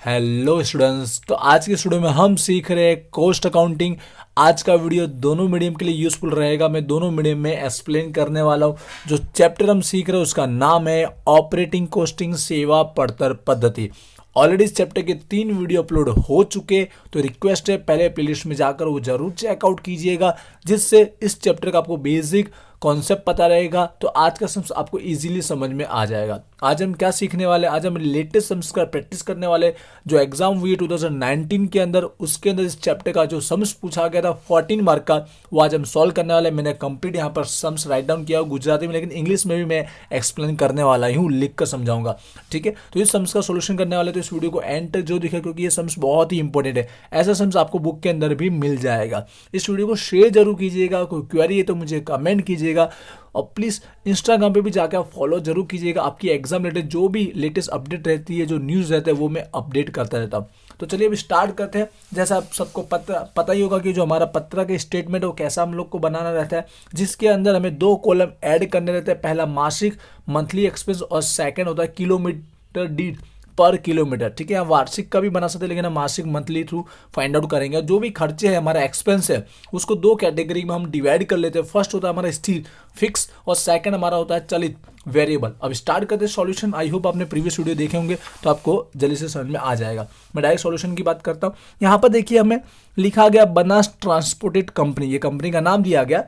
Hello students. तो आज के स्टूडियो में हम सीख रहे हैं कॉस्ट अकाउंटिंग। आज का वीडियो दोनों मीडियम के लिए यूजफुल रहेगा। मैं दोनों मीडियम में एक्सप्लेन करने वाला हूँ। जो चैप्टर हम सीख रहे हैं उसका नाम है ऑपरेटिंग कॉस्टिंग सेवा पड़तर पद्धति। ऑलरेडी इस चैप्टर के 3 वीडियो अपलोड हो चुके, तो रिक्वेस्ट है पहले प्लेलिस्ट में जाकर वो जरूर चेकआउट कीजिएगा, जिससे इस चैप्टर का आपको बेसिक कॉन्सेप्ट पता रहेगा। तो आज का सम्स आपको इजीली समझ में आ जाएगा। आज हम क्या सीखने वाले, आज हम लेटेस्ट सम्स का प्रैक्टिस करने वाले। जो एग्जाम हुई 2019 के अंदर, उसके अंदर इस चैप्टर का जो सम्स पूछा गया था 14 मार्क का, वो आज हम सॉल्व करने वाले। मैंने कंप्लीट यहाँ पर सम्स राइट डाउन किया गुजराती में, लेकिन इंग्लिश में भी मैं एक्सप्लेन करने वाला हूँ, लिख कर समझाऊंगा। ठीक है, तो इस सम्स का सोल्यूशन करने वाले, तो इस वीडियो को एंड तक जो दिखे, क्योंकि ये सम्स बहुत ही इंपॉर्टेंट है। ऐसा सम्स आपको बुक के अंदर भी मिल जाएगा। इस वीडियो को शेयर जरूर कीजिएगा। कोई क्वेरी है तो मुझे कमेंट कीजिएगा, और प्लीज़ इंस्टाग्राम पे भी जाकर आप फॉलो जरूर कीजिएगा। आपकी एग्जाम रिलेटेड जो भी लेटेस्ट अपडेट रहती है, जो न्यूज़ रहता है, वो मैं अपडेट करता रहता हूँ। तो चलिए अभी स्टार्ट करते हैं। जैसा आप सबको पता ही होगा कि जो हमारा पत्र का स्टेटमेंट है वो कैसा हम लोग को बनाना रहता है, जिसके अंदर हमें 2 कॉलम ऐड करने रहते हैं। पहला मासिक मंथली एक्सपेंस, और सेकंड होता है किलोमीटर दीठ पर किलोमीटर। ठीक है, हम वार्षिक का भी बना सकते हैं, लेकिन हम मासिक मंथली थ्रू फाइंड आउट करेंगे। जो भी खर्चे है, हमारा एक्सपेंस है, उसको 2 कैटेगरी में हम डिवाइड कर लेते हैं। फर्स्ट होता है हमारा स्थिर फिक्स, और सेकंड हमारा होता है चलित वेरिएबल। अब स्टार्ट करते हैं सॉल्यूशन। आई होप आपने प्रीवियस वीडियो देखे होंगे, तो आपको जल्दी से समझ में आ जाएगा। मैं डायरेक्ट सॉल्यूशन की बात करता हूँ। यहाँ पर देखिए, हमें लिखा गया बनास ट्रांसपोर्टेड कंपनी, ये कंपनी का नाम दिया गया।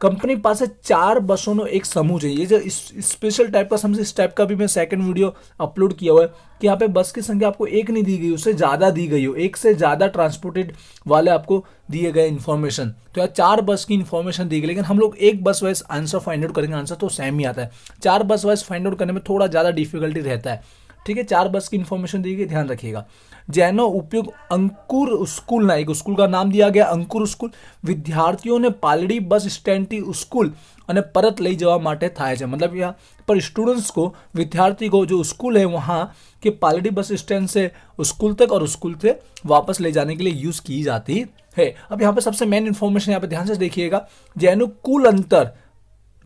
कंपनी पास है 4 बसों नो एक समूह चाहिए। ये जो स्पेशल टाइप का समझे, इस टाइप का भी मैं सेकंड वीडियो अपलोड किया हुआ है कि यहाँ पे बस की संख्या आपको एक नहीं दी गई, उससे ज़्यादा दी गई हो, एक से ज़्यादा ट्रांसपोर्टेड वाले आपको दिए गए इन्फॉर्मेशन। तो यार 4 बस की इन्फॉर्मेशन दी गई, लेकिन हम लोग एक बस वाइज आंसर फाइंड आउट करेंगे। आंसर तो सेम ही आता है। 4 बस वाइज फाइंड आउट करने में थोड़ा ज़्यादा डिफिकल्टी रहता है। ठीक है, 4 बस की इन्फॉर्मेशन दी गई, ध्यान रखिएगा। जैनो उपयोग अंकुर स्कूल ना, एक स्कूल का नाम दिया गया अंकुर स्कूल। विद्यार्थियों ने पालड़ी बस स्टैंड थी स्कूल અને પરત લઈ જવા માટે થાય છે। मतलब यहाँ पर स्टूडेंट्स को, विद्यार्थी को, जो स्कूल है वहाँ के पालड़ी बस स्टैंड से स्कूल तक और स्कूल से वापस ले जाने के लिए यूज़ की जाती है। अब यहाँ पर सबसे मेन इन्फॉर्मेशन यहाँ पे ध्यान से देखिएगा। जैनो कुल अंतर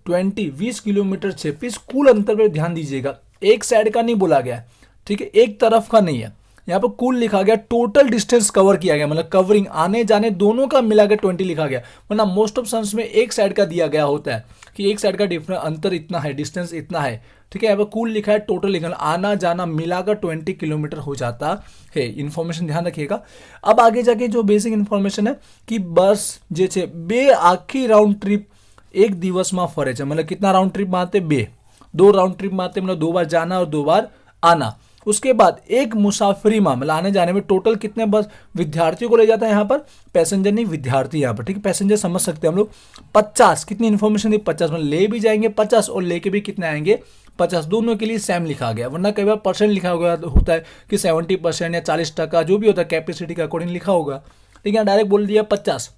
20 किलोमीटर से, प्लीज कुल अंतर पर ध्यान दीजिएगा। एक साइड का नहीं बोला गया, ठीक है, एक तरफ का नहीं है। यहाँ पर कुल लिखा गया, टोटल डिस्टेंस कवर किया गया, मतलब कवरिंग आने जाने दोनों का मिला के 20 लिखा गया। वरना मोस्ट ऑफ सन्स में एक साइड का दिया गया होता है कि एक साइड का डिफरेंस अंतर इतना है, डिस्टेंस इतना है। ठीक है, यहाँ पर कुल लिखा है, टोटल लिखा है, आना जाना मिलाकर 20 किलोमीटर हो जाता है। इन्फॉर्मेशन ध्यान रखिएगा। अब आगे जाके जो बेसिक इन्फॉर्मेशन है कि बस जे छे बे आखी राउंड ट्रिप एक दिवस में फरे छे। मतलब कितना राउंड ट्रिप मारते, 2 राउंड ट्रिप मारते, मतलब 2 बार जाना और 2 बार आना। उसके बाद एक मुसाफरी में, मतलब आने जाने में टोटल कितने बस विद्यार्थियों को ले जाता है। यहाँ पर पैसेंजर नहीं, विद्यार्थी यहाँ पर। ठीक है, पैसेंजर समझ सकते हैं हम लोग। 50, कितनी इन्फॉर्मेशन दी, 50, मतलब ले भी जाएंगे 50 और लेके भी कितने आएंगे 50। दोनों के लिए सेम लिखा गया, वरना कई बार परसेंट लिखा हुआ होता है कि 70% या 40%, जो भी होता है कैपेसिटी के अकॉर्डिंग लिखा होगा, लेकिन यहाँ डायरेक्ट बोल दिया 50।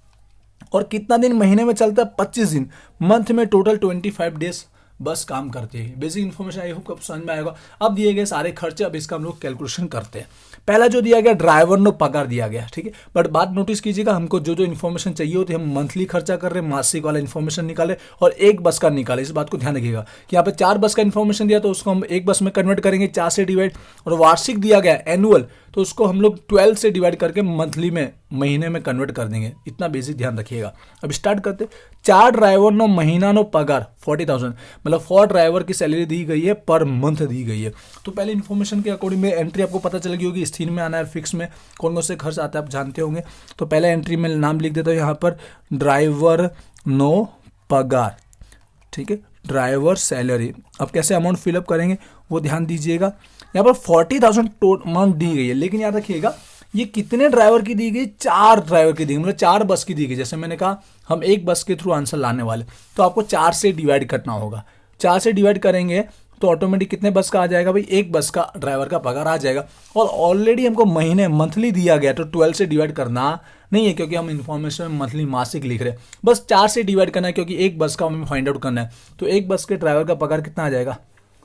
और कितना दिन महीने में चलता है, 25 दिन। मंथ में टोटल 25 डेज बस काम करती है। बेसिक इन्फॉर्मेशन आई होप समझ में आएगा। अब दिए गए सारे खर्चे, अब इसका हम लोग कैलकुलेशन करते हैं। पहला जो दिया गया, ड्राइवर नो पगार दिया गया। ठीक है, बट बात नोटिस कीजिएगा, हमको जो जो इन्फॉर्मेशन चाहिए होती है, हम मंथली खर्चा कर रहे हैं, मासिक वाला इन्फॉर्मेशन निकाले और एक बस का निकाले। इस बात को ध्यान रखिएगा कि यहाँ पे 4 बस का इन्फॉर्मेशन दिया, तो उसको हम एक बस में कन्वर्ट करेंगे, 4 से डिवाइड। और वार्षिक दिया गया एनुअल, तो उसको हम लोग 12 से डिवाइड करके मंथली में, महीने में कन्वर्ट कर देंगे। इतना बेसिक ध्यान रखिएगा। अब स्टार्ट करते। 4 ड्राइवर नो महीना नो पगार 40,000, मतलब 4 ड्राइवर की सैलरी दी गई है, पर मंथ दी गई है। तो पहले इन्फॉर्मेशन के अकॉर्डिंग में एंट्री आपको पता चल गई होगी, स्थिर में आना है, फिक्स में कौन कौन से खर्च आता है आप जानते होंगे। तो पहले एंट्री में नाम लिख देता हूँ यहाँ पर, ड्राइवर नो पगार। ठीक है, ड्राइवर सैलरी। अब कैसे अमाउंट फिलअप करेंगे वो ध्यान दीजिएगा। यहाँ पर 40,000 अमाउंट दी गई है, लेकिन याद रखिएगा ये कितने ड्राइवर की दी गई, 4 ड्राइवर की दी गई, मतलब 4 बस की दी गई। जैसे मैंने कहा हम एक बस के थ्रू आंसर लाने वाले, तो आपको 4 से डिवाइड करना होगा। 4 से डिवाइड करेंगे तो ऑटोमेटिक कितने बस का आ जाएगा भाई, एक बस का ड्राइवर का पगार आ जाएगा। और ऑलरेडी हमको महीने मंथली दिया गया, तो 12 से डिवाइड करना नहीं है, क्योंकि हम इन्फॉर्मेशन मंथली मासिक लिख रहे हैं। बस 4 से डिवाइड करना है, क्योंकि एक बस का हमें फाइंड आउट करना है। तो एक बस के ड्राइवर का पगार कितना आ जाएगा,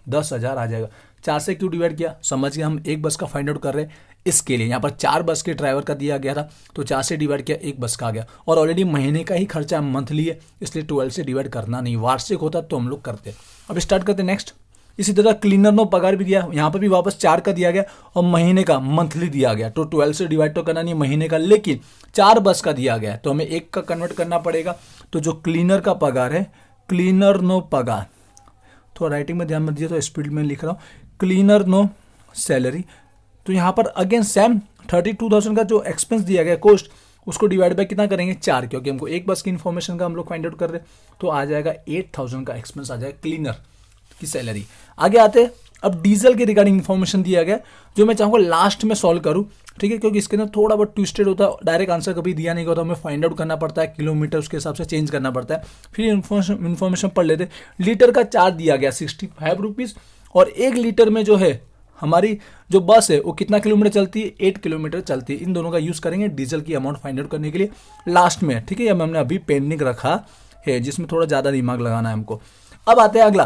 10,000 आ जाएगा। 4 से क्यों डिवाइड किया, समझ गया, हम एक बस का फाइंड आउट कर रहे हैं इसके लिए। यहाँ पर 4 बस के ड्राइवर का दिया गया था, तो 4 से डिवाइड किया, एक बस का आ गया। और ऑलरेडी महीने का ही खर्चा मंथली है, इसलिए 12 से डिवाइड करना नहीं, वार्षिक होता तो हम लोग करते। अब स्टार्ट करते नेक्स्ट। इसी तरह क्लीनर नो पगार भी दिया, यहाँ पर भी वापस 4 का दिया गया और महीने का मंथली दिया गया। तो 12 से डिवाइड तो करना नहीं महीने का, लेकिन 4 बस का दिया गया तो हमें 1 का कन्वर्ट करना पड़ेगा। तो जो क्लीनर का पगार है, क्लीनर नो पगार, थोड़ा राइटिंग में ध्यान मत दिया तो स्पीड में लिख रहा हूँ, क्लीनर नो सैलरी। तो यहाँ पर अगेन सेम 32,000 का जो एक्सपेंस दिया गया कॉस्ट, उसको डिवाइड बाय कितना करेंगे 4, क्योंकि हमको एक बस की इन्फॉर्मेशन का हम लोग फाइंड आउट कर रहे हैं। तो आ जाएगा 8,000 का एक्सपेंस आ जाएगा क्लीनर की सैलरी। आगे आते हैं, अब डीजल के रिगार्डिंग इन्फॉर्मेशन दिया गया जो मैं चाहूँगा लास्ट में सॉल्व करूँ, ठीक है, क्योंकि इसके अंदर थोड़ा बहुत ट्विस्टेड होता है, डायरेक्ट आंसर कभी दिया नहीं होता, हमें फाइंड आउट करना पड़ता है, किलोमीटर उसके हिसाब से चेंज करना पड़ता है। फिर इन्फॉर्मेशन पढ़ लेते। लीटर का चार्ज दिया गया 65 रुपीज़, और 1 लीटर में जो है हमारी जो बस है वो कितना किलोमीटर चलती है, 8 किलोमीटर चलती है। इन दोनों का यूज़ करेंगे डीजल की अमाउंट फाइंड आउट करने के लिए लास्ट में, ठीक है। ये हमने अभी पेंडिंग रखा है जिसमें थोड़ा ज़्यादा दिमाग लगाना है हमको। अब आते हैं अगला,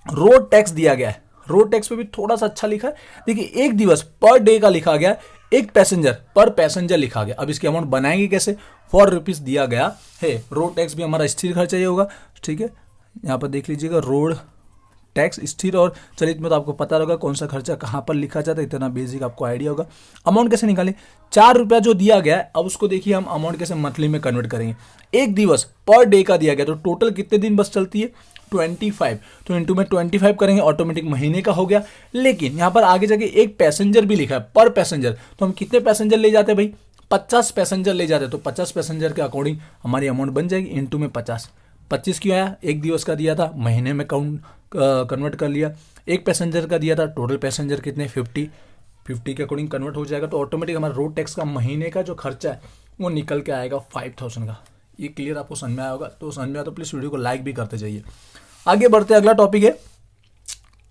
रोड टैक्स दिया गया है। रोड टैक्स पे भी थोड़ा सा अच्छा लिखा है, देखिए एक दिवस पर डे का लिखा गया, एक पैसेंजर पर पैसेंजर लिखा गया। अब इसकी अमाउंट बनाएंगे कैसे, 4 रुपीज़ दिया गया है। रोड टैक्स भी हमारा स्थिर खर्चा ही होगा, ठीक है। यहाँ पर देख लीजिएगा रोड टैक्स स्थिर और चलित में तो आपको पता होगा कौन सा खर्चा कहाँ पर लिखा जाता है, इतना बेसिक आपको आइडिया होगा। अमाउंट कैसे निकालें, 4 रुपया जो दिया गया है, अब उसको देखिए हम अमाउंट कैसे मंथली में कन्वर्ट करेंगे। एक दिवस पर डे का दिया गया, तो टोटल कितने दिन बस चलती है 25, तो इंटू में 25 करेंगे, ऑटोमेटिक महीने का हो गया। लेकिन यहाँ पर आगे जाके एक पैसेंजर भी लिखा है पर पैसेंजर, तो हम कितने पैसेंजर ले जाते हैं भाई, 50 पैसेंजर ले जाते हैं। तो 50 पैसेंजर के अकॉर्डिंग हमारी अमाउंट बन जाएगी, इंटू में 50। 25 क्यों आया, एक दिवस का दिया था, महीने में कन्वर्ट कर लिया। एक पैसेंजर का दिया था, टोटल पैसेंजर कितने 50 के अकॉर्डिंग कन्वर्ट हो जाएगा। तो ऑटोमेटिक हमारा रोड टैक्स का महीने का जो खर्चा है वो निकल के आएगा 5,000 का। ये क्लियर आपको समझ में आया होगा, तो समझ में आया तो प्लीज़ वीडियो को लाइक भी करते जाइए। आगे बढ़ते अगला टॉपिक है,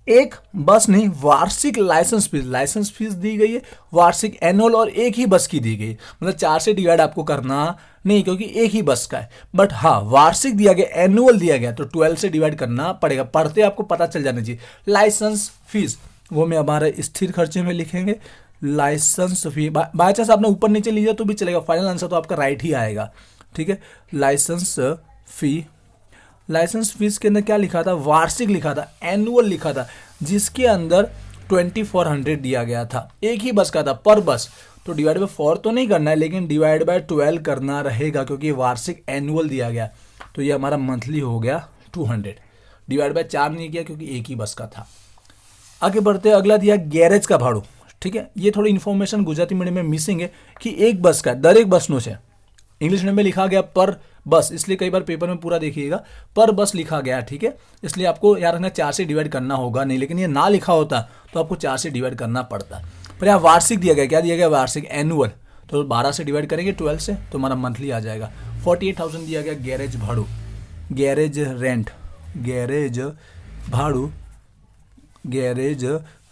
एक बस नहीं वार्षिक लाइसेंस फीस दी गई है, वार्षिक एनुअल, और एक ही बस की दी गई, मतलब 4 से डिवाइड आपको करना नहीं क्योंकि एक ही बस का है। बट हाँ वार्षिक दिया गया, एनुअल दिया गया, तो 12 से डिवाइड करना पड़ेगा, पढ़ते आपको पता चल जाना चाहिए। लाइसेंस फीस वो में हमारे स्थिर खर्चे में लिखेंगे, लाइसेंस फी। बाय चांस आपने ऊपर नीचे लिया तो भी चलेगा, फाइनल आंसर तो आपका राइट ही आएगा, ठीक है। लाइसेंस फी, लाइसेंस फीस के अंदर क्या लिखा था, वार्षिक लिखा था, एनुअल लिखा था, जिसके अंदर 2400 दिया गया था, एक ही बस का था पर बस। तो डिवाइड बाय 4 तो नहीं करना है, लेकिन डिवाइड बाय 12 करना रहेगा क्योंकि वार्षिक एनुअल दिया गया। तो ये हमारा मंथली हो गया 200, डिवाइड बाय 4 नहीं किया क्योंकि एक ही बस का था। आगे बढ़ते अगला दिया गैरेज का भाड़ो, ठीक है। ये थोड़ी इन्फॉर्मेशन गुजराती मीडियम में मिसिंग है कि एक बस का दर एक बसनों से, इंग्लिश में लिखा गया पर बस, इसलिए कई बार पेपर में पूरा देखिएगा पर बस लिखा गया, ठीक है। इसलिए आपको याद रखना 4 से डिवाइड करना होगा नहीं, लेकिन ये ना लिखा होता तो आपको 4 से डिवाइड करना पड़ता। पर यहाँ वार्षिक दिया गया, क्या दिया गया वार्षिक एनुअल, तो 12 से डिवाइड करेंगे 12 से तो हमारा मंथली आ जाएगा। 48,000 दिया गया गैरेज भाड़ू, गैरेज रेंट, गैरेज भाड़ू, गैरेज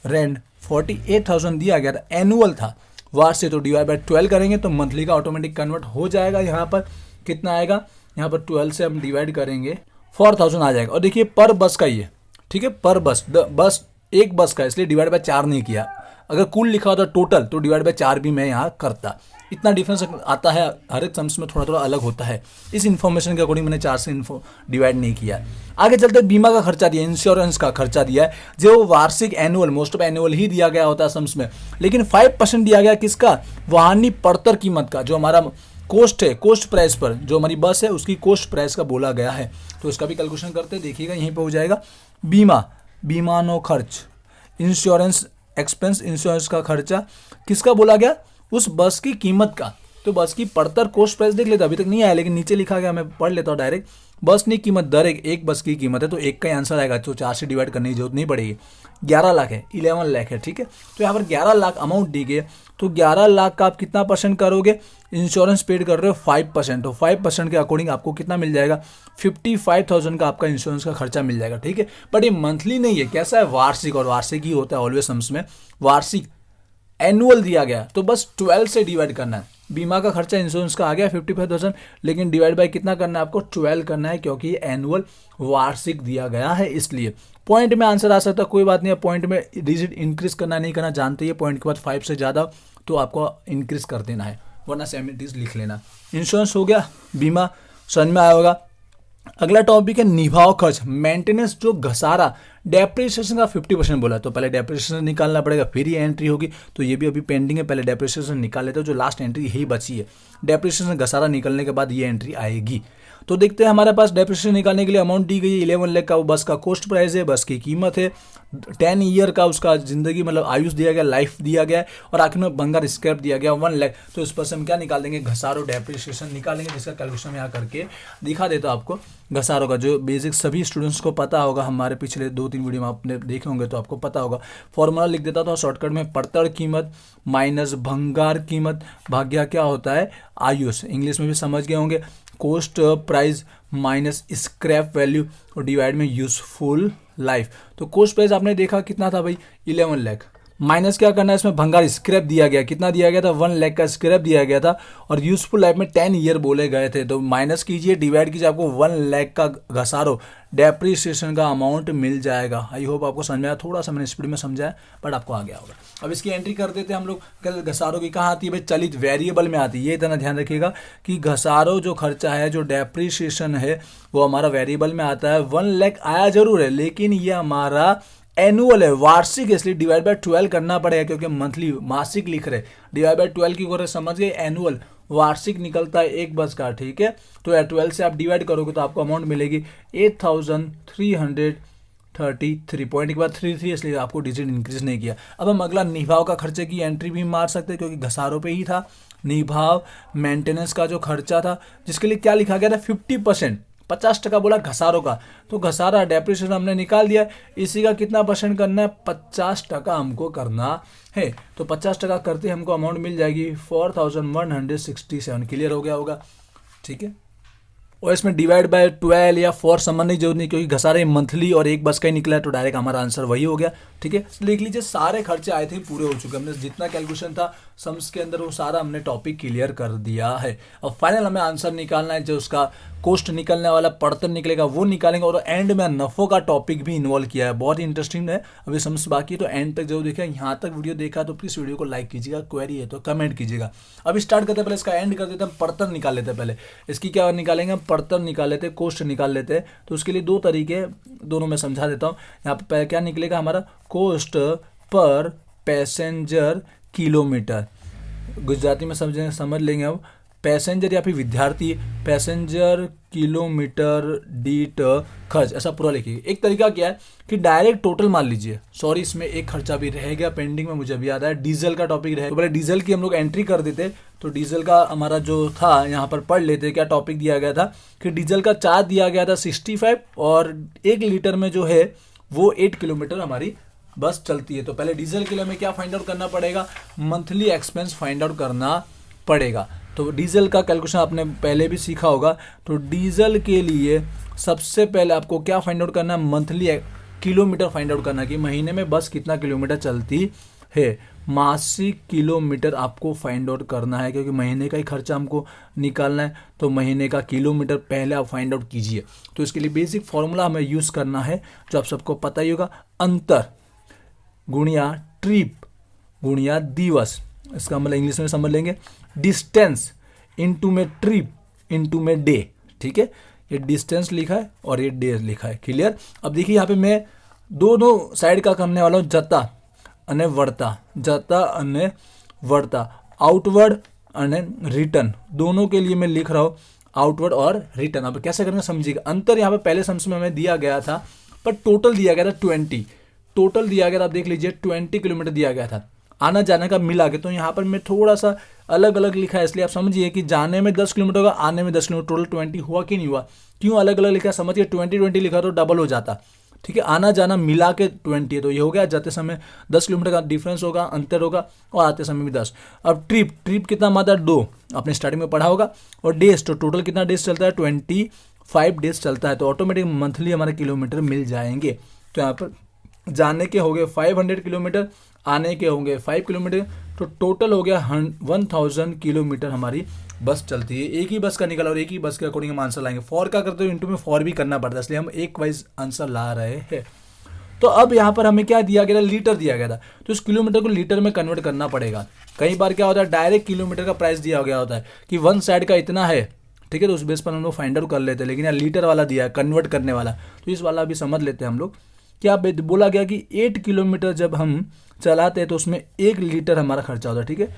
रेंट 48,000 दिया गया था, एनुअल था। वार्षिक तो डिवाइड बाय 12 करेंगे तो मंथली का ऑटोमेटिक कन्वर्ट हो जाएगा। यहाँ पर कितना आएगा, यहाँ पर 12 से हम डिवाइड करेंगे 4000 आ जाएगा। और देखिए पर बस का ये, ठीक है, पर बस बस एक बस का, इसलिए डिवाइड बाय 4 नहीं किया। अगर कुल लिखा होता टोटल तो डिवाइड बाय 4 भी मैं यहाँ करता। इतना डिफरेंस आता है, हर एक सम्स में थोड़ा थोड़ा अलग होता है। इस इन्फॉर्मेशन के अकॉर्डिंग मैंने 4 से डिवाइड नहीं किया। आगे चलते बीमा का खर्चा दिया, इंश्योरेंस का खर्चा दिया है, जो वार्षिक एनुअल, मोस्ट ऑफ एनुअल ही दिया गया होता है सम्स में, लेकिन 5% दिया गया किसका, वाहनी पड़तर कीमत का, जो हमारा कोस्ट है, कोस्ट प्राइस पर जो हमारी बस है उसकी कोस्ट प्राइस का बोला गया है। तो इसका भी कैलकुलेशन करते हैं, देखिएगा यहीं पे हो जाएगा। बीमा, बीमानो खर्च, इंश्योरेंस एक्सपेंस, इंश्योरेंस का खर्चा किसका बोला गया, उस बस की कीमत का। तो बस की पड़तर कोस्ट प्राइस देख लेते, अभी तक नहीं आया लेकिन नीचे लिखा गया, मैं पढ़ लेता हूँ डायरेक्ट। बस की कीमत दर एक बस की कीमत है, तो एक का ही आंसर आएगा, तो 4 से डिवाइड करने की जरूरत नहीं पड़ेगी। 11 लाख है, 11 लाख है, ठीक है। तो यहाँ पर 11 लाख अमाउंट दी गई, तो 11 लाख का आप कितना परसेंट करोगे, इंश्योरेंस पेड कर रहे हो 5%, तो 5% के अकॉर्डिंग आपको कितना मिल जाएगा, 55,000 का आपका इंश्योरेंस का खर्चा मिल जाएगा, ठीक है। बट ये मंथली नहीं है, कैसा है, वार्षिक, और वार्षिक ही होता है ऑलवेज सम्स में, वार्षिक एनुअल दिया गया तो बस 12 से डिवाइड करना है। बीमा का खर्चा इंश्योरेंस का आ गया 55,000, लेकिन डिवाइड बाय कितना करना है आपको, 12 करना है, क्योंकि ये एनुअल वार्षिक दिया गया है। इसलिए पॉइंट में आंसर आ सकता है, कोई बात नहीं है, पॉइंट में डिजिट इंक्रीज करना नहीं करना जानते ही, पॉइंट के बाद 5 से ज़्यादा तो आपको इंक्रीज कर देना है, वरना 70 लिख लेना। इंश्योरेंस हो गया, बीमा समझ में आया होगा। अगला टॉपिक है निभाव खर्च, मेंटेनेंस जो घसारा, डेप्रिसिएशन का 50% बोला, तो पहले डेप्रिसिएशन निकालना पड़ेगा फिर ये एंट्री होगी, तो ये भी अभी पेंडिंग है, पहले डेप्रिसिएशन निकाल लेते हो, जो लास्ट एंट्री यही बची है। डेप्रिसिएशन घसारा निकलने के बाद ये एंट्री आएगी। तो देखते हैं हमारे पास डेप्रिसिएशन निकालने के लिए अमाउंट दी गई है 11 लाख का, वो बस का कॉस्ट प्राइस है, बस की कीमत है, 10 ईयर का उसका जिंदगी मतलब आयुष दिया गया, लाइफ दिया गया है, और आखिर में भंगार स्क्रैप दिया गया 1 लाख। तो इस पर से हम क्या निकाल देंगे, घसारो डेप्रिसिएशन निकालेंगे, जिसका कैलकुलेशन यहाँ करके दिखा देता हूँ आपको। घसारों का जो बेसिक सभी स्टूडेंट्स को पता होगा, हमारे पिछले 2-3 वीडियो में आपने देखे होंगे तो आपको पता होगा। फॉर्मूला लिख देता था शॉर्टकट में, पड़तड़ कीमत माइनस भंगार कीमत भाग्य क्या होता है आयुष, इंग्लिश में भी समझ गए होंगे, cost price minus scrap value और डिवाइड में यूजफुल लाइफ। तो कॉस्ट प्राइस आपने देखा कितना था भाई 11 लाख, माइनस क्या करना है इसमें भंगार स्क्रैप दिया गया, कितना दिया गया था 1 लाख का स्क्रैप दिया गया था, और यूजफुल लाइफ में 10 ईयर बोले गए थे, तो माइनस कीजिए डिवाइड कीजिए, आपको 1 लाख का घसारो डेप्रिसिएशन का अमाउंट मिल जाएगा। आई होप आपको समझ में आया, थोड़ा सा मैंने स्पीड में समझाया बट आपको आ गया होगा। अब इसकी एंट्री कर देते हैं हम लोग। घसारों की कहाँ आती है भाई, चलित वेरिएबल में आती है, ये इतना ध्यान रखिएगा कि घसारो जो खर्चा है, जो डेप्रिसिएशन है वो हमारा वेरिएबल में आता है। 1 लाख आया जरूर है लेकिन ये हमारा एनुअल है, वार्षिक, इसलिए डिवाइड बाय 12 करना पड़ेगा, क्योंकि मंथली मासिक लिख रहे, डिवाइड बाय 12 की कोरे समझ गए, एनुअल वार्षिक निकलता है एक बस का, ठीक है। तो 12 से आप डिवाइड करोगे तो आपको अमाउंट मिलेगी 8333, पॉइंट के बाद 33, इसलिए आपको डिजिट इंक्रीज नहीं किया। अब हम अगला निभाव का खर्चे की एंट्री भी मार सकते हैं, क्योंकि घसारों पे ही था। निभाव मेंटेनेंस का जो खर्चा था, जिसके लिए क्या लिखा गया था 50%, 50% बोला घसारों का, तो घसारा डेप्रिसिएशन हमने निकाल दिया, इसी का कितना परसेंट करना है 50% हमको करना है। तो 50% करते हमको अमाउंट मिल जाएगी 4167, क्लियर हो गया होगा, ठीक है। और इसमें डिवाइड बाय 12 या 4 समझने की जरूरत नहीं, क्योंकि घसारे मंथली और एक बस का ही निकला है, तो डायरेक्ट हमारा आंसर वही हो गया, ठीक है। लिख लीजिए सारे खर्चे आए थे पूरे हो चुके, हमने जितना कैलकुलेशन था सम्स के अंदर वो सारा हमने टॉपिक क्लियर कर दिया है। अब फाइनल हमें आंसर निकालना है, जो उसका कॉस्ट निकलने वाला पड़तन निकलेगा वो निकालेंगे, और एंड में नफो का टॉपिक भी इन्वॉल्व किया है, बहुत ही इंटरेस्टिंग है। अभी समझ बाकी तो एंड तक जरूर देखिए, यहाँ तक वीडियो देखा तो प्लीज वीडियो को लाइक कीजिएगा, क्वेरी है तो कमेंट कीजिएगा। अभी स्टार्ट करते हैं, पहले इसका एंड कर देते हैं, पड़तन निकाल लेते हैं। पहले इसकी क्या निकालेंगे हम, पड़तन निकाल लेते हैं, कॉस्ट निकाल लेते हैं। तो उसके लिए 2 तरीके, दोनों में समझा देता हूँ। यहाँ पर क्या निकलेगा हमारा, cost per passenger kilometre, Gujarati में समझ लेंगे अब, पैसेंजर या फिर विद्यार्थी पैसेंजर किलोमीटर दीठ खर्च, ऐसा पूरा लिखिए। एक तरीका क्या है कि डायरेक्ट टोटल मान लीजिए, सॉरी इसमें एक खर्चा भी रह गया पेंडिंग में, मुझे अभी याद आया, डीजल का टॉपिक रहे, तो पहले डीजल की हम लोग एंट्री कर देते। तो डीजल का हमारा जो था यहाँ पर पढ़ लेते, क्या टॉपिक दिया गया था कि डीजल का चार्ज दिया गया था 65, और 1 लीटर में जो है वो 8 किलोमीटर हमारी बस चलती है। तो पहले डीजल के लिए हमें क्या फाइंड आउट करना पड़ेगा, मंथली एक्सपेंस फाइंड आउट करना पड़ेगा। तो डीजल का कैलकुलेशन आपने पहले भी सीखा होगा। तो डीजल के लिए सबसे पहले आपको क्या फाइंड आउट करना है, मंथली किलोमीटर फाइंड आउट करना, कि महीने में बस कितना किलोमीटर चलती है। मासिक किलोमीटर आपको फाइंड आउट करना है, क्योंकि महीने का ही खर्चा हमको निकालना है, तो महीने का किलोमीटर पहले आप फाइंड आउट कीजिए। तो इसके लिए बेसिक फॉर्मूला हमें यूज़ करना है, जो आप सबको पता ही होगा, अंतर गुणिया ट्रिप गुणिया दिवस, इसका मतलब इंग्लिश में समझ लेंगे, डिस्टेंस इनटू में ट्रिप इनटू में डे, ठीक है। ये डिस्टेंस लिखा है और ये डे लिखा है, क्लियर। अब देखिए यहाँ पे मैं दोनों साइड का करने वाला हूँ, जता अने वर्ता, जता अने वर्ता, आउटवर्ड अने रिटर्न, दोनों के लिए मैं लिख रहा हूँ आउटवर्ड और रिटर्न। अब कैसे करेंगे समझिएगा। अंतर यहाँ पे पहले सम्स में हमें दिया गया था, पर टोटल दिया गया था 20, टोटल दिया गया था, आप देख लीजिए 20 किलोमीटर दिया गया था, आना जाने का मिला के। तो यहाँ पर मैं थोड़ा सा अलग अलग लिखा है, इसलिए आप समझिए कि जाने में 10 किलोमीटर होगा, आने में 10 किलोमीटर, टोटल 20 हुआ कि नहीं हुआ। क्यों अलग अलग लिखा, समझिए 20 लिखा तो डबल हो जाता, ठीक है। आना जाना मिला के 20 है, तो ये हो गया, जाते समय 10 किलोमीटर का डिफरेंस होगा, अंतर होगा, और आते समय भी 10। अब ट्रिप कितना मात्रा 2, आपने स्टार्टिंग में पढ़ा होगा, और डेज, तो टोटल कितना डेज चलता है 25 डेज चलता है, तो ऑटोमेटिक मंथली हमारे किलोमीटर मिल जाएंगे। तो यहाँ पर जाने के हो गए 500 किलोमीटर, आने के होंगे 5 किलोमीटर, तो टोटल हो गया 1000 किलोमीटर हमारी बस चलती है। एक ही बस का निकला और एक ही बस के अकॉर्डिंग हम आंसर लाएंगे। 4 का करते हो इंटू में 4 भी करना पड़ता है, इसलिए हम एक वाइज आंसर ला रहे हैं। तो अब यहाँ पर हमें क्या दिया गया था, लीटर दिया गया था, तो इस किलोमीटर को लीटर में कन्वर्ट करना पड़ेगा। कई बार क्या होता है, डायरेक्ट किलोमीटर का प्राइस दिया गया होता है कि 1 साइड का इतना है, ठीक है। तो उस बेस पर हम लोग फाइंड आउट कर लेते हैं, लेकिन यहाँ लीटर वाला दिया है, कन्वर्ट करने वाला, तो इस वाला भी समझ लेते हैं हम लोग। क्या बोला गया कि 8 किलोमीटर जब हम चलाते हैं तो उसमें 1 लीटर हमारा खर्चा होता है, ठीक है,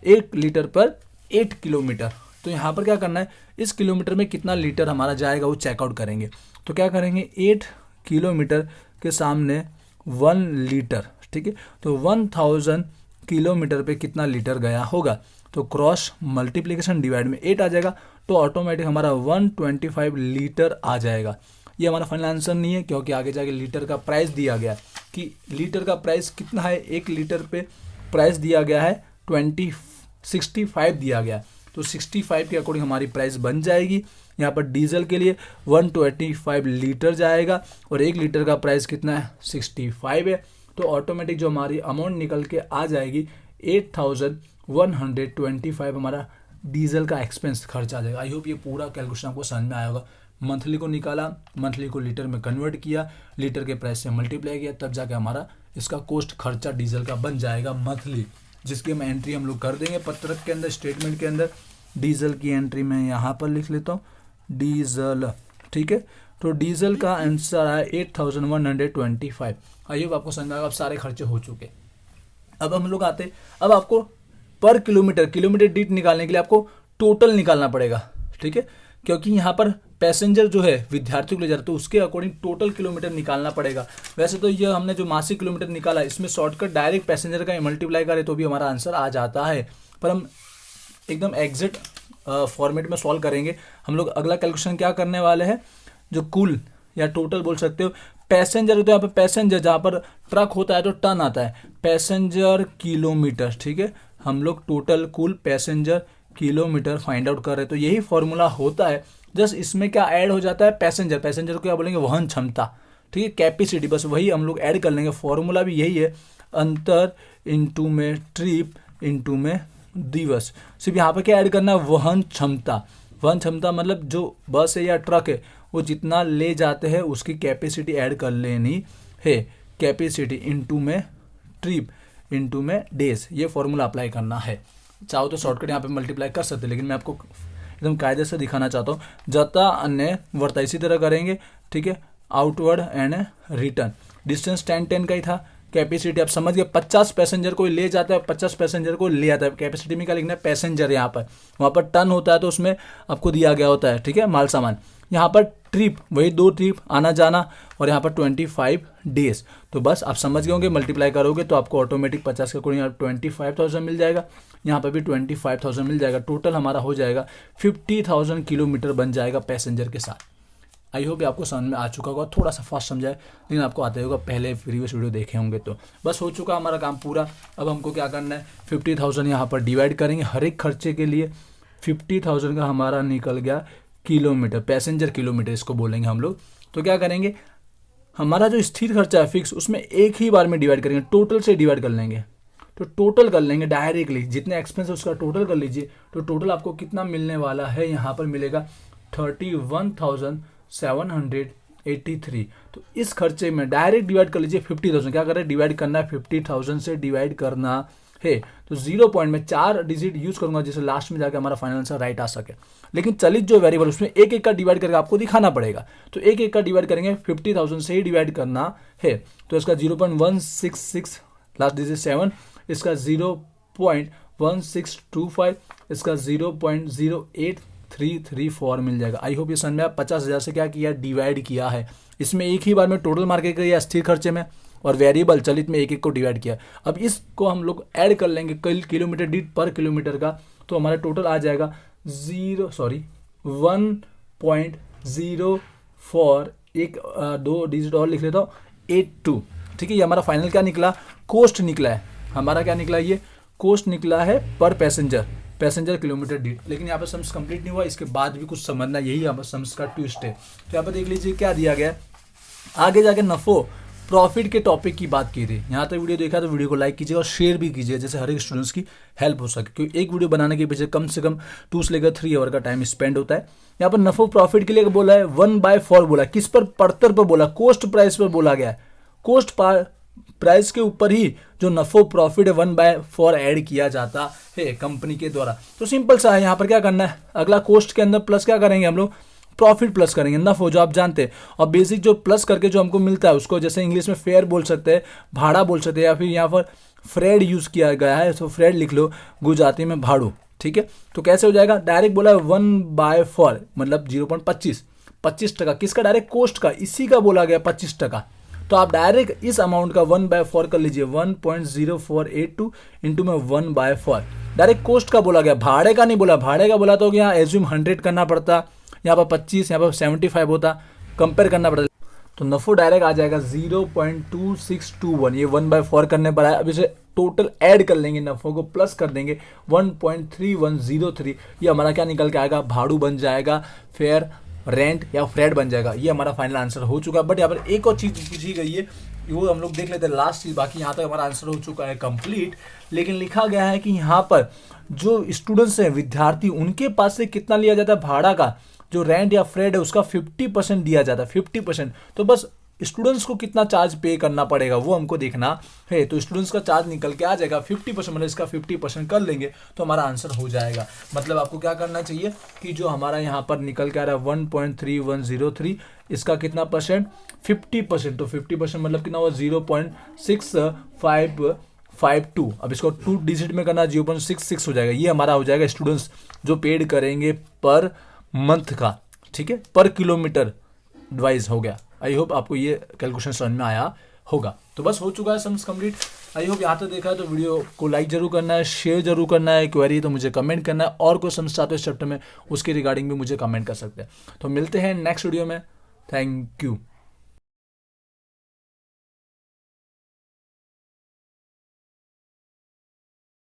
1 लीटर पर 8 किलोमीटर। तो यहाँ पर क्या करना है, इस किलोमीटर में कितना लीटर हमारा जाएगा वो चेकआउट करेंगे। तो क्या करेंगे, 8 किलोमीटर के सामने 1 लीटर, ठीक है। तो 1000 किलोमीटर पे कितना लीटर गया होगा, तो क्रॉस मल्टीप्लिकेशन डिवाइड में 8 आ जाएगा, तो ऑटोमेटिक हमारा 125 लीटर आ जाएगा। ये हमारा फाइनल आंसर नहीं है, क्योंकि आगे जाके लीटर का प्राइस दिया गया कि लीटर का प्राइस कितना है, 1 लीटर पे प्राइस दिया गया है 65 दिया गया, तो 65 के अकॉर्डिंग हमारी प्राइस बन जाएगी। यहाँ पर डीजल के लिए 125 लीटर जाएगा और 1 लीटर का प्राइस कितना है, 65 है, तो ऑटोमेटिक जो हमारी अमाउंट निकल के आ जाएगी 8125 हमारा डीजल का एक्सपेंस खर्च आ जाएगा। आई होप ये पूरा कैलकुलेशन आपको समझ में आया होगा। मंथली को निकाला, मंथली को लीटर में कन्वर्ट किया, लीटर के प्राइस से मल्टीप्लाई किया, तब जाके हमारा इसका कॉस्ट खर्चा डीजल का बन जाएगा मंथली, जिसकी हम एंट्री हम लोग कर देंगे पत्रक के अंदर, स्टेटमेंट के अंदर। डीजल की एंट्री मैं यहाँ पर लिख लेता हूँ, डीजल, ठीक है। तो डीजल का आंसर आया 8125। आई होप आपको समझ में आएगा। अब सारे खर्चे हो चुके, अब हम लोग आते, अब आपको पर किलोमीटर डीट निकालने के लिए आपको टोटल निकालना पड़ेगा, ठीक है, क्योंकि यहाँ पर पैसेंजर जो है विद्यार्थियों को ले जा रहे तो उसके अकॉर्डिंग टोटल किलोमीटर निकालना पड़ेगा। वैसे तो ये हमने जो मासिक किलोमीटर निकाला, इसमें शॉर्टकट डायरेक्ट पैसेंजर का मल्टीप्लाई करें तो भी हमारा आंसर आ जाता है, पर हम एकदम एग्जैक्ट फॉर्मेट में सॉल्व करेंगे। हम लोग अगला कैलकुलेशन क्या करने वाले हैं, जो कुल या टोटल बोल सकते हो, पैसेंजर, तो यहाँ पर पैसेंजर, जहाँ पर ट्रक होता है तो टन आता है, पैसेंजर किलोमीटर, ठीक है। हम लोग टोटल कुल पैसेंजर किलोमीटर फाइंड आउट कर रहे हैं, तो यही फॉर्मूला होता है। जस्ट इसमें क्या ऐड हो जाता है, पैसेंजर को क्या बोलेंगे, वहन क्षमता, ठीक है, कैपेसिटी, बस वही हम लोग ऐड कर लेंगे। फॉर्मूला भी यही है, अंतर इंटू में ट्रिप इंटू में दिवस। सिर्फ यहाँ पे क्या ऐड करना है, वहन क्षमता। वहन क्षमता मतलब जो बस है या ट्रक है वो जितना ले जाते हैं उसकी कैपेसिटी ऐड कर लेनी है, कैपेसिटी इंटू में ट्रिप इंटू में डेज, ये फॉर्मूला अप्लाई करना है। चाहो तो शॉर्टकट यहाँ पे मल्टीप्लाई कर सकते हैं, लेकिन मैं आपको एकदम कायदे से दिखाना चाहता हूँ। जता अन्य वर्ता इसी तरह करेंगे, ठीक है। आउटवर्ड एंड रिटर्न, डिस्टेंस 10 का ही था, कैपेसिटी आप समझ गए, 50 पैसेंजर को ले जाता है, 50 पैसेंजर को ले आता है। कैपेसिटी में क्या लिखना है, पैसेंजर, यहाँ पर वहाँ पर टन होता है तो उसमें आपको दिया गया होता है, ठीक है, माल सामान। यहाँ पर ट्रिप, वही 2 ट्रिप आना जाना, और यहाँ पर 25 डेज। तो बस आप समझ गए होंगे, मल्टीप्लाई करोगे तो आपको ऑटोमेटिक 50 का कोई 25,000 मिल जाएगा, यहाँ पर भी 25,000 मिल जाएगा। टोटल हमारा हो जाएगा 50,000 किलोमीटर बन जाएगा पैसेंजर के साथ। आई होप आपको समझ में आ चुका होगा, थोड़ा सा फास्ट समझाए लेकिन आपको आता होगा, पहले प्रीवियस वीडियो देखे होंगे। तो बस हो चुका हमारा काम पूरा। अब हमको क्या करना है, 50,000 यहाँ पर डिवाइड करेंगे हर एक खर्चे के लिए। 50,000 का हमारा निकल गया किलोमीटर, पैसेंजर किलोमीटर इसको बोलेंगे हम लोग। तो क्या करेंगे, हमारा जो स्थिर खर्चा है फिक्स, उसमें एक ही बार में डिवाइड करेंगे, टोटल से डिवाइड कर लेंगे। तो टोटल कर लेंगे डायरेक्टली, जितने एक्सपेंस है उसका टोटल कर लीजिए। तो टोटल आपको कितना मिलने वाला है, यहाँ पर मिलेगा 31,783। तो इस खर्चे में डायरेक्ट डिवाइड कर लीजिए 50,000। क्या करें, डिवाइड करना है, 50,000 से डिवाइड करना है। तो 0 पॉइंट में 4 डिजिट यूज करूंगा, जिससे लास्ट में जाकर हमारा फाइनल आंसर राइट आ सके। लेकिन चलित जो वेरिएबल उसमें एक एक का डिवाइड करके आपको दिखाना पड़ेगा, तो एक एक का डिवाइड करेंगे, 50,000 से ही डिवाइड करना है। तो इसका 0.166, लास्ट डिजिट 7, इसका 0.1625, इसका 0.0834 मिल जाएगा। आई होप ये समझ में आया। 50,000 से क्या किया, डिवाइड किया है। इसमें एक ही बार में टोटल मार्केट किया स्थिर खर्चे में, और वेरिएबल चलित में एक एक को डिवाइड किया। अब इसको हम लोग ऐड कर लेंगे किलोमीटर डीट पर किलोमीटर का, तो हमारा टोटल आ जाएगा 1.04, एक 2 डिजिट और लिख लेता हूँ, 82, ठीक है। ये हमारा फाइनल क्या निकला, कोस्ट निकला है हमारा, क्या निकला, ये कोस्ट निकला है पर पैसेंजर किलोमीटर डीट। लेकिन यहाँ पर सम्स कंप्लीट नहीं हुआ, इसके बाद भी कुछ समझना, यही यहाँ पर सम्स का ट्विस्ट है। तो यहाँ पर देख लीजिए क्या दिया गया है, आगे जाके नफो प्रॉफिट के टॉपिक की बात की थी। यहाँ तक वीडियो देखा तो वीडियो को लाइक कीजिए और शेयर भी कीजिए, जैसे हर एक स्टूडेंट्स की हेल्प हो सके, क्योंकि एक वीडियो बनाने के पीछे कम से कम 2 से लेकर 3 आवर का टाइम स्पेंड होता है। यहाँ पर नफो प्रॉफिट के लिए बोला है 1/4 बोला, किस पर, पड़तर पर बोला, कोस्ट प्राइस पर बोला गया है। कोस्ट प्राइस के ऊपर ही जो नफो प्रॉफिट है 1/4 ऐड किया जाता है कंपनी के द्वारा। तो सिंपल सा है, यहाँ पर क्या करना है, अगला कोस्ट के अंदर प्लस क्या करेंगे हम लोग, प्रॉफिट प्लस करेंगे नफो, जो आप जानते हैं। और बेसिक जो प्लस करके जो हमको मिलता है उसको जैसे इंग्लिश में फेयर बोल सकते हैं, भाड़ा बोल सकते हैं, या फिर यहाँ पर फ्रेड यूज किया गया है तो फ्रेड लिख लो, गुजराती में भाड़ू। ठीक है, तो कैसे हो जाएगा, डायरेक्ट बोला 1/4 मतलब 0.25, 25%। किसका, डायरेक्ट कोस्ट का, इसी का बोला गया 25%। तो आप डायरेक्ट इस अमाउंट का 1/4 कर लीजिए, 1.0482 इंटू में 1/4। डायरेक्ट कोस्ट का बोला गया, भाड़े का नहीं बोला। भाड़े का बोला तो यहाँ एज्यूम 100 करना पड़ता, यहाँ पर 25, यहाँ पर 75 होता, कंपेयर करना पड़ता। तो नफो डायरेक्ट आ जाएगा 0.2621, ये 1/4 करने पर आया। अब इसे टोटल ऐड कर लेंगे, नफो को प्लस कर देंगे 1.3103, ये हमारा क्या निकल के आएगा, भाड़ू बन जाएगा, फेयर, रेंट या फ्रेड बन जाएगा। ये हमारा फाइनल आंसर हो चुका है। बट यहाँ पर एक और चीज पूछी गई है, वो हम लोग देख लेते हैं लास्ट चीज। बाकी यहाँ तक हमारा आंसर हो चुका है कंप्लीट। लेकिन लिखा गया है कि यहाँ पर जो स्टूडेंट्स हैं, विद्यार्थी, उनके पास से कितना लिया जाता है भाड़ा का, जो रेंट या फ्रेड है उसका 50% दिया जाता है, 50%। तो बस स्टूडेंट्स को कितना चार्ज पे करना पड़ेगा वो हमको देखना है। तो स्टूडेंट्स का चार्ज निकल के आ जाएगा 50%, मतलब इसका 50% कर लेंगे तो हमारा आंसर हो जाएगा। मतलब आपको क्या करना चाहिए कि जो हमारा यहाँ पर निकल के आ रहा है 1.3103, इसका कितना परसेंट, 50%। तो 50% मतलब कितना हुआ, 0.6552। अब इसको 2 डिजिट में करना, 0.66 हो जाएगा। ये हमारा हो जाएगा स्टूडेंट्स जो पेड करेंगे पर मंथ का, ठीक है, पर किलोमीटर वाइज हो गया। आई होप आपको ये कैलकुलेशन समझ में आया होगा। तो बस हो चुका है सम्स कंप्लीट। आई होप यहाँ तक देखा है तो वीडियो को लाइक जरूर करना है, शेयर जरूर करना है, क्वेरी तो मुझे कमेंट करना है, और कोई सम्स चाहते हो इस चैप्टर में उसके रिगार्डिंग भी मुझे कमेंट कर सकते हैं। तो मिलते हैं नेक्स्ट वीडियो में। Thank you.